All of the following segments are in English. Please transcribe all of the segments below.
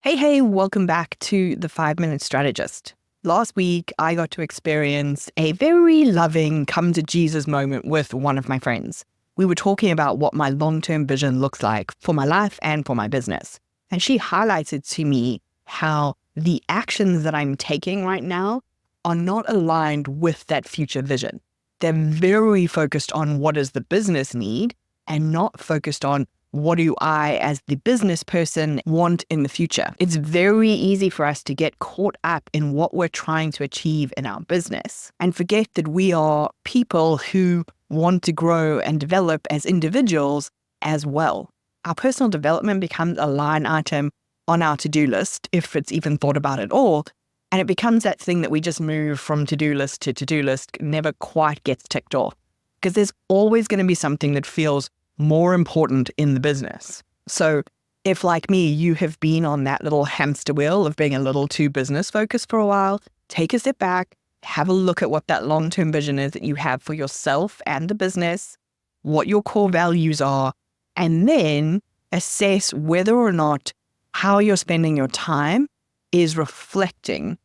Hey, welcome back to the 5 Minute Strategist. Last week, I got to experience a very loving come to Jesus moment with one of my friends. We were talking about what my long-term vision looks like for my life and for my business. And she highlighted to me how the actions that I'm taking right now are not aligned with that future vision. They're very focused on what does the business need and not focused on what do I, as the business person, want in the future? It's very easy for us to get caught up in what we're trying to achieve in our business and forget that we are people who want to grow and develop as individuals as well. Our personal development becomes a line item on our to-do list, if it's even thought about at all, and it becomes that thing that we just move from to-do list to to-do list, never quite gets ticked off, because there's always going to be something that feels more important in the business. So if, like me, you have been on that little hamster wheel of being a little too business focused for a while, take a step back, have a look at what that long-term vision is that you have for yourself and the business, what your core values are, and then assess whether or not how you're spending your time is reflecting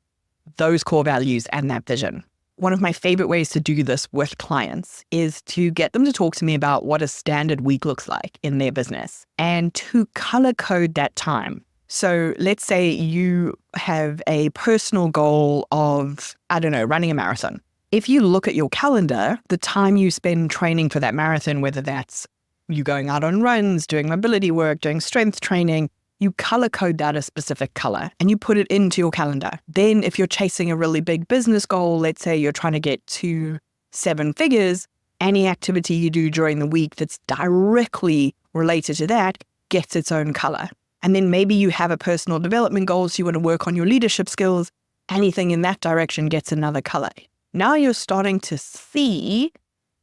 those core values and that vision. One of my favorite ways to do this with clients is to get them to talk to me about what a standard week looks like in their business and to color code that time. So let's say you have a personal goal of, running a marathon. If you look at your calendar, the time you spend training for that marathon, whether that's you going out on runs, doing mobility work, doing strength training, you color code that a specific color and you put it into your calendar. Then if you're chasing a really big business goal, let's say you're trying to get to 7 figures, any activity you do during the week that's directly related to that gets its own color. And then maybe you have a personal development goal, so you want to work on your leadership skills. Anything in that direction gets another color. Now you're starting to see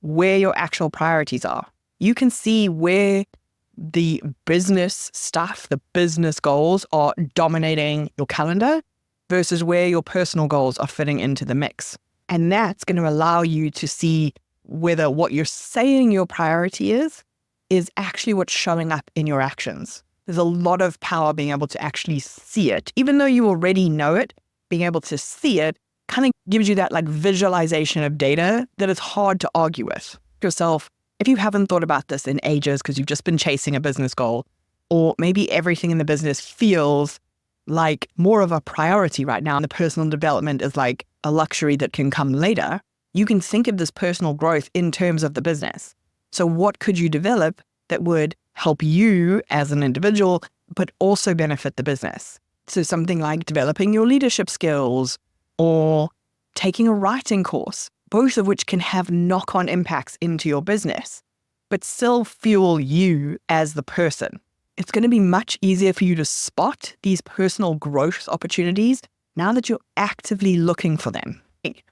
where your actual priorities are. You can see where the business stuff, the business goals are dominating your calendar versus where your personal goals are fitting into the mix. And that's going to allow you to see whether what you're saying your priority is actually what's showing up in your actions. There's a lot of power being able to actually see it. Even though you already know it, being able to see it kind of gives you that visualization of data that is hard to argue with yourself. If you haven't thought about this in ages because you've just been chasing a business goal, or maybe everything in the business feels like more of a priority right now and the personal development is like a luxury that can come later, you can think of this personal growth in terms of the business. So what could you develop that would help you as an individual, but also benefit the business? So something like developing your leadership skills or taking a writing course, both of which can have knock-on impacts into your business, but still fuel you as the person. It's going to be much easier for you to spot these personal growth opportunities now that you're actively looking for them.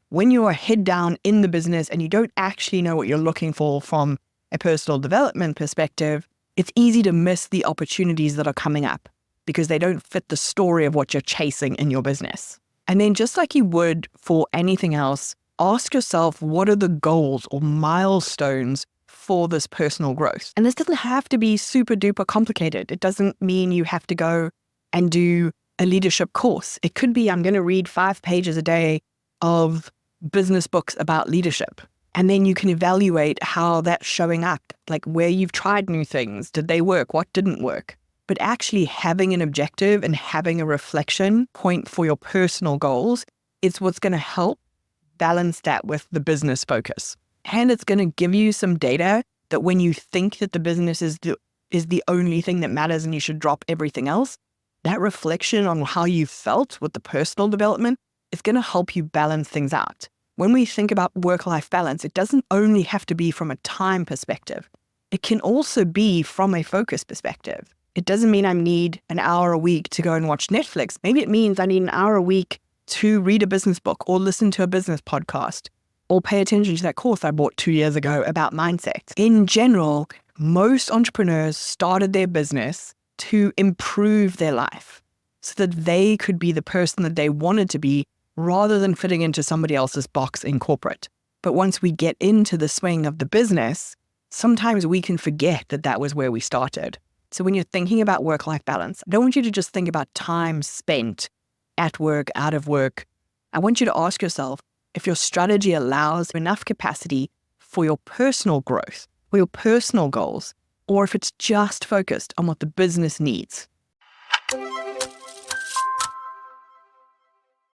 When you are head down in the business and you don't actually know what you're looking for from a personal development perspective, it's easy to miss the opportunities that are coming up because they don't fit the story of what you're chasing in your business. And then just like you would for anything else, ask yourself, what are the goals or milestones for this personal growth? And this doesn't have to be super duper complicated. It doesn't mean you have to go and do a leadership course. It could be, I'm going to read 5 pages a day of business books about leadership. And then you can evaluate how that's showing up, like where you've tried new things. Did they work? What didn't work? But actually having an objective and having a reflection point for your personal goals is what's going to help balance that with the business focus. And it's going to give you some data that when you think that the business is the only thing that matters and you should drop everything else, that reflection on how you felt with the personal development is going to help you balance things out. When we think about work-life balance, it doesn't only have to be from a time perspective. It can also be from a focus perspective. It doesn't mean I need an hour a week to go and watch Netflix. Maybe it means I need an hour a week to read a business book or listen to a business podcast or pay attention to that course I bought 2 years ago about mindset. In general, most entrepreneurs started their business to improve their life so that they could be the person that they wanted to be rather than fitting into somebody else's box in corporate. But once we get into the swing of the business, sometimes we can forget that that was where we started. So when you're thinking about work-life balance, I don't want you to just think about time spent at work, out of work. I want you to ask yourself if your strategy allows enough capacity for your personal growth, for your personal goals, or if it's just focused on what the business needs.